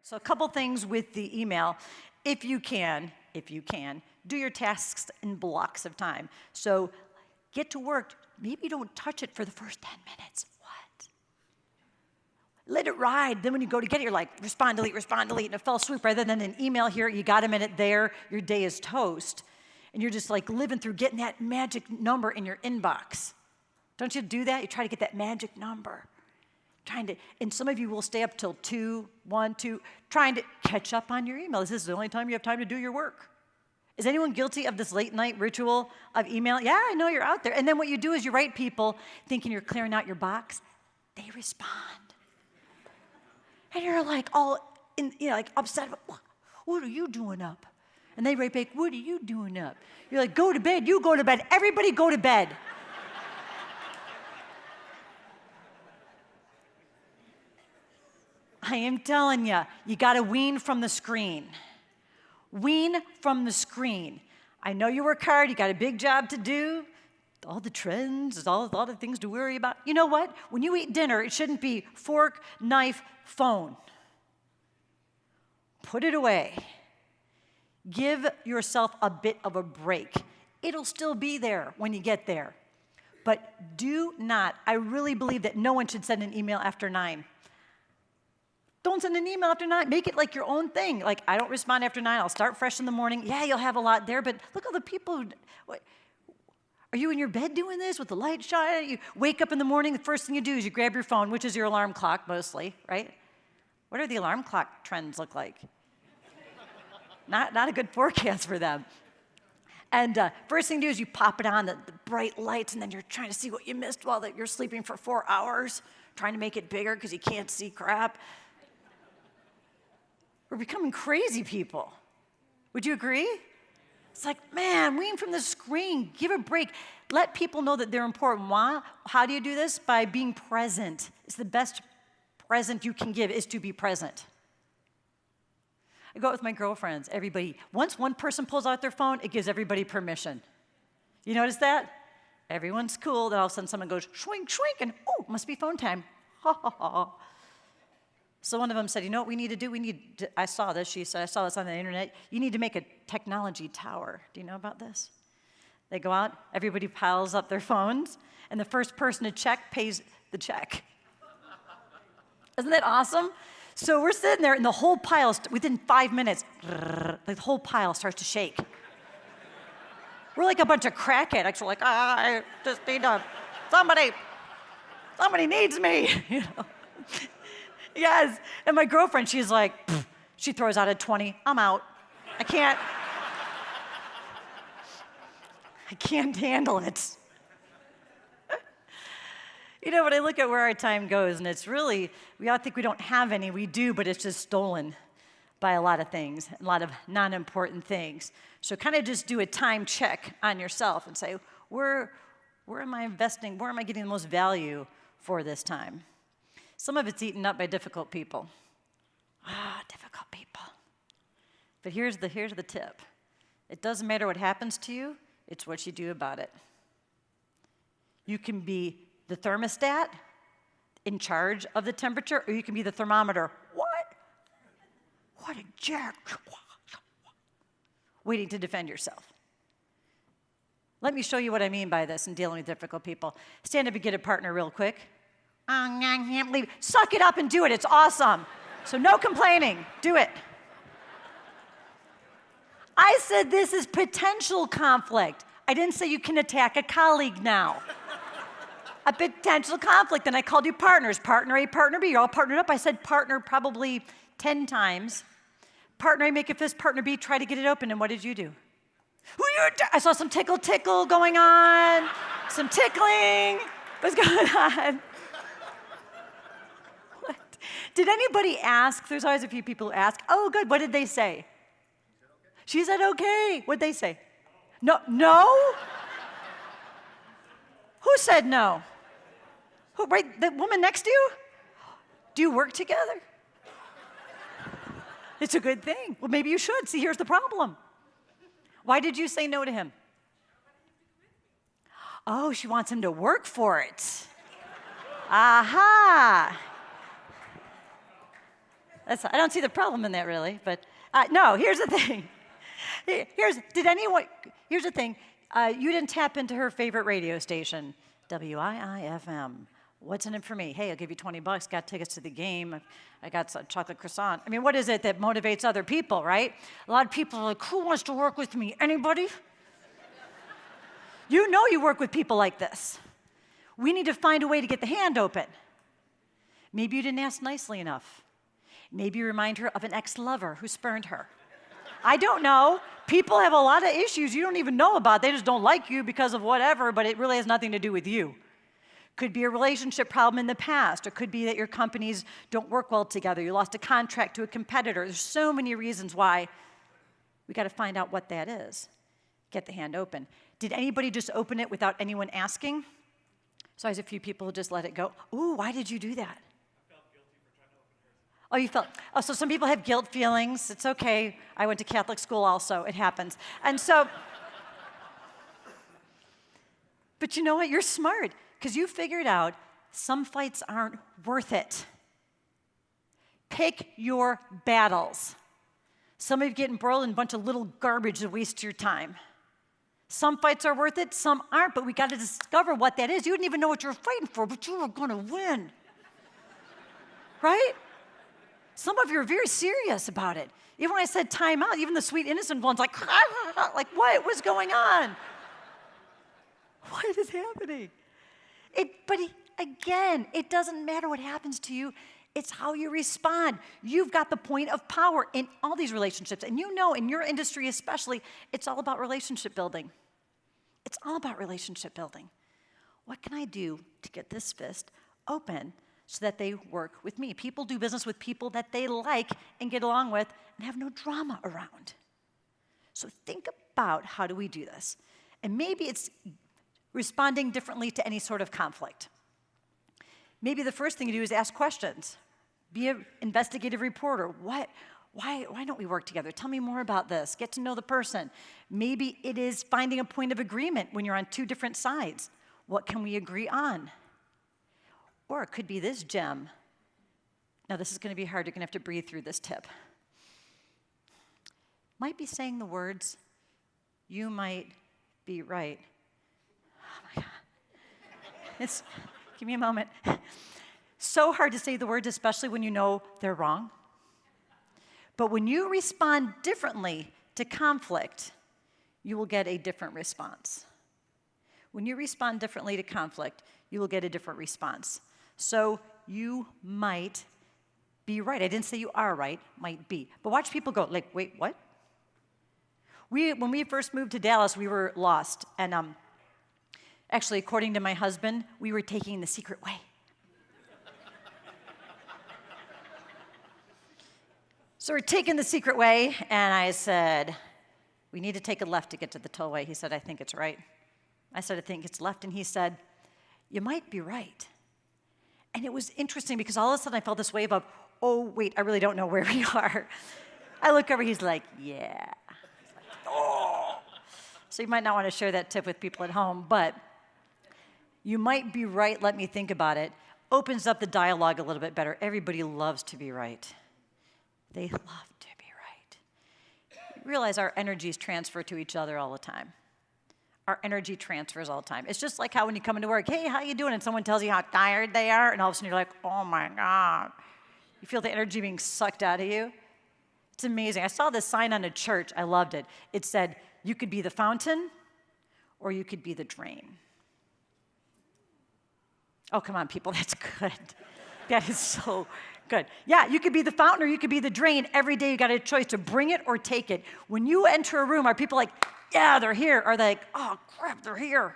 So a couple things with the email. If you can, do your tasks in blocks of time. So get to work. Maybe don't touch it for the first 10 minutes. What? Let it ride. Then when you go to get it, you're like, respond, delete, and it fell swoop. Rather than an email here, you got a minute there, your day is toast. And you're just like living through getting that magic number in your inbox. Don't you do that? You try to get that magic number. And some of you will stay up till 2, 1, 2, trying to catch up on your email. This is the only time you have time to do your work. Is anyone guilty of this late night ritual of email? Yeah, I know you're out there. And then what you do is you write people thinking you're clearing out your box. They respond. And you're like all like upset. What are you doing up? And they write back, what are you doing up? You're like, go to bed. You go to bed. Everybody go to bed. I am telling you, you got to wean from the screen. Wean from the screen. I know you work hard, you got a big job to do, all the trends, there's a lot of things to worry about. You know what? When you eat dinner, it shouldn't be fork, knife, phone. Put it away. Give yourself a bit of a break. It'll still be there when you get there. But do not, I really believe that no one should send an email after 9. Don't send an email after 9. Make it like your own thing. Like, I don't respond after 9. I'll start fresh in the morning. Yeah, you'll have a lot there, but look at all the people. Are you in your bed doing this with the light shot? You wake up in the morning, the first thing you do is you grab your phone, which is your alarm clock mostly, right? What do the alarm clock trends look like? Not a good forecast for them. And first thing you do is you pop it on, the bright lights, and then you're trying to see what you missed while you're sleeping for 4 hours, trying to make it bigger because you can't see crap. We're becoming crazy people. Would you agree? It's like, man, wean from the screen. Give a break. Let people know that they're important. Why? How do you do this? By being present. It's the best present you can give is to be present. I go out with my girlfriends, everybody. Once one person pulls out their phone, it gives everybody permission. You notice that? Everyone's cool. Then all of a sudden someone goes, shwink, shwink, and oh, must be phone time. Ha, ha, ha. So one of them said, you know what we need to do? I saw this. She said, I saw this on the internet. You need to make a technology tower. Do you know about this? They go out, everybody piles up their phones, and the first person to check pays the check. Isn't that awesome? So we're sitting there, and the whole pile, within 5 minutes, the whole pile starts to shake. We're like a bunch of crack addicts. We're like, I just need somebody needs me, you know. Yes, and my girlfriend, she's like, she throws out a 20, I'm out. I can't handle it. You know, when I look at where our time goes, and it's really, we all think we don't have any, we do, but it's just stolen by a lot of things, a lot of non-important things. So kind of just do a time check on yourself and say, where am I investing, where am I getting the most value for this time? Some of it's eaten up by difficult people. Difficult people. But here's the tip. It doesn't matter what happens to you, it's what you do about it. You can be the thermostat in charge of the temperature, or you can be the thermometer. What a jerk. Waiting to defend yourself. Let me show you what I mean by this in dealing with difficult people. Stand up and get a partner real quick. I can't believe it. Suck it up and do it. It's awesome. So no complaining. Do it. I said this is potential conflict. I didn't say you can attack a colleague now. A potential conflict. And I called you partners. Partner A, partner B. You're all partnered up. I said partner probably 10 times. Partner A, make a fist. Partner B, try to get it open. And what did you do? I saw some tickle going on. Some tickling. What's going on? Did anybody ask? There's always a few people who ask, oh, good, what did they say? She said, okay. What'd they say? No? Who said no? Who, right, the woman next to you? Do you work together? It's a good thing. Well, maybe you should. See, here's the problem. Why did you say no to him? Oh, she wants him to work for it. Aha. I don't see the problem in that, really. But no, here's the thing. Here's the thing. You didn't tap into her favorite radio station, WIIFM. What's in it for me? Hey, I'll give you $20. Got tickets to the game. I got some chocolate croissant. I mean, what is it that motivates other people, right? A lot of people are like, who wants to work with me? Anybody? You know you work with people like this. We need to find a way to get the hand open. Maybe you didn't ask nicely enough. Maybe you remind her of an ex-lover who spurned her. I don't know. People have a lot of issues you don't even know about. They just don't like you because of whatever, but it really has nothing to do with you. Could be a relationship problem in the past. It could be that your companies don't work well together. You lost a contract to a competitor. There's so many reasons why. We got to find out what that is. Get the hand open. Did anybody just open it without anyone asking? So there's a few people who just let it go. Ooh, why did you do that? I felt guilty for trying to open hers. Oh, so some people have guilt feelings. It's okay. I went to Catholic school also. It happens. And so, but you know what? You're smart because you figured out some fights aren't worth it. Pick your battles. Some of you get embroiled in a bunch of little garbage that wastes your time. Some fights are worth it, some aren't, but we got to discover what that is. You didn't even know what you were fighting for, but you were going to win. Right? Some of you are very serious about it. Even when I said time out, even the sweet innocent ones like what was going on? What is happening? Again, it doesn't matter what happens to you. It's how you respond. You've got the point of power in all these relationships. And you know, in your industry especially, it's all about relationship building. It's all about relationship building. What can I do to get this fist open so that they work with me? People do business with people that they like and get along with and have no drama around. So think about, how do we do this? And maybe it's responding differently to any sort of conflict. Maybe the first thing you do is ask questions. Be an investigative reporter. Why don't we work together? Tell me more about this. Get to know the person. Maybe it is finding a point of agreement when you're on two different sides. What can we agree on? Or it could be this gem. Now, this is going to be hard. You're going to have to breathe through this tip. Might be saying the words, you might be right. Oh, my God. Give me a moment. So hard to say the words, especially when you know they're wrong. But when you respond differently to conflict, you will get a different response. When you respond differently to conflict, you will get a different response. So you might be right. I didn't say you are right, might be. But watch people go, like, wait, what? When we first moved to Dallas, we were lost. And actually, according to my husband, we were taking the secret way. So we're taking the secret way, and I said, we need to take a left to get to the tollway. He said, I think it's right. I said, I think it's left, and he said, you might be right. And it was interesting because all of a sudden I felt this wave of, oh, wait, I really don't know where we are. I look over, he's like, yeah. Like, oh. So you might not want to share that tip with people at home, but you might be right, let me think about it, opens up the dialogue a little bit better. Everybody loves to be right. They love to be right. You realize our energies transfer to each other all the time. Our energy transfers all the time. It's just like how when you come into work, hey, how you doing? And someone tells you how tired they are, and all of a sudden you're like, oh my God. You feel the energy being sucked out of you. It's amazing. I saw this sign on a church. I loved it. It said, you could be the fountain or you could be the drain. Oh, come on, people, that's good. That is so good. Yeah, you could be the fountain or you could be the drain. Every day you got a choice to bring it or take it. When you enter a room, are people like, yeah, they're here? Or are they like, oh, crap, they're here?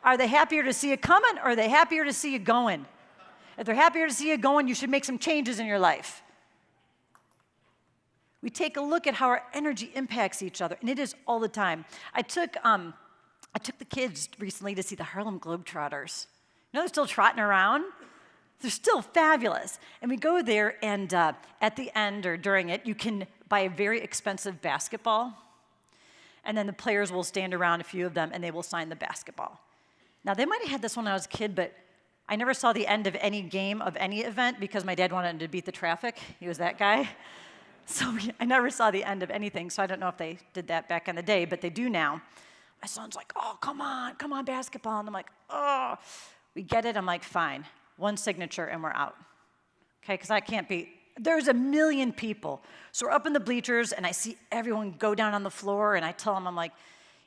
Are they happier to see you coming or are they happier to see you going? If they're happier to see you going, you should make some changes in your life. We take a look at how our energy impacts each other, and it is all the time. I took the kids recently to see the Harlem Globetrotters. You know, they're still trotting around. They're still fabulous. And we go there, and at the end or during it, you can buy a very expensive basketball. And then the players will stand around, a few of them, and they will sign the basketball. Now, they might have had this when I was a kid, but I never saw the end of any game of any event because my dad wanted to beat the traffic. He was that guy. So I never saw the end of anything, so I don't know if they did that back in the day, but they do now. My son's like, oh, come on, basketball. And I'm like, oh. We get it. I'm like, fine. One signature and we're out. Okay, because I can't be. There's a million people. So we're up in the bleachers, and I see everyone go down on the floor, and I tell them, I'm like,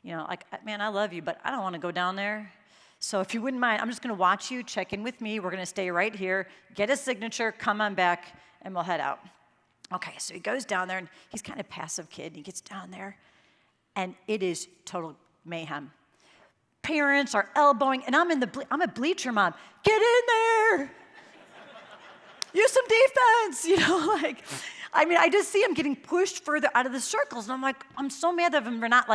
man, I love you, but I don't want to go down there. So if you wouldn't mind, I'm just going to watch you, check in with me. We're going to stay right here, get a signature, come on back, and we'll head out. Okay, so he goes down there, and he's kind of a passive kid. And he gets down there, and it is total mayhem. Parents are elbowing, and I'm a bleacher mom. Get in there! Use some defense, I just see him getting pushed further out of the circles, and I'm like, I'm so mad that him for not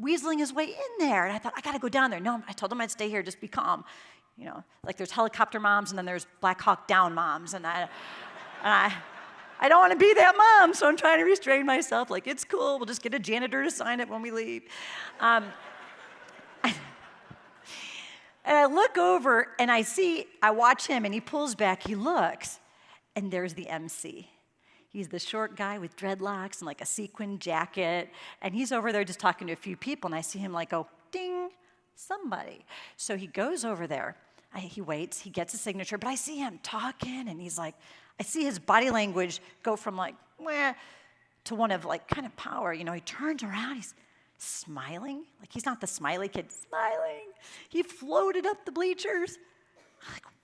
weaseling his way in there. And I thought, I got to go down there. No, I told him I'd stay here, just be calm. There's helicopter moms, and then there's Black Hawk Down moms, and I don't want to be that mom, so I'm trying to restrain myself. It's cool. We'll just get a janitor to sign it when we leave. And I look over, and I watch him, and he pulls back. He looks, and there's the MC. He's the short guy with dreadlocks and a sequin jacket, and he's over there just talking to a few people, and I see him go, ding, somebody. So he goes over there. He waits. He gets a signature, but I see him talking, and he's I see his body language go from meh to one of kind of power. He turns around. He's smiling. He's not the smiley kid. Smiling. He floated up the bleachers.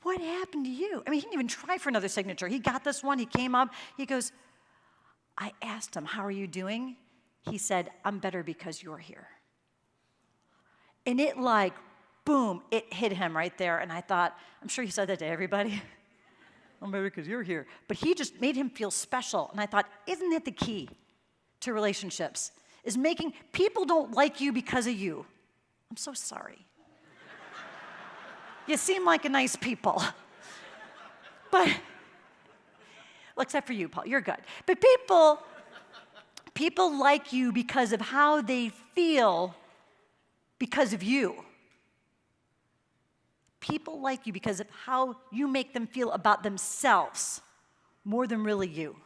What happened to you? He didn't even try for another signature. He got this one. He came up. He goes, I asked him, how are you doing? He said, I'm better because you're here. And it boom, it hit him right there. And I thought, I'm sure he said that to everybody. I'm better because you're here. But he just made him feel special. And I thought, isn't that the key to relationships? Is making people don't like you because of you. I'm so sorry. You seem like a nice people. But, except for you, Paul, you're good. But people like you because of how they feel because of you. People like you because of how you make them feel about themselves more than really you.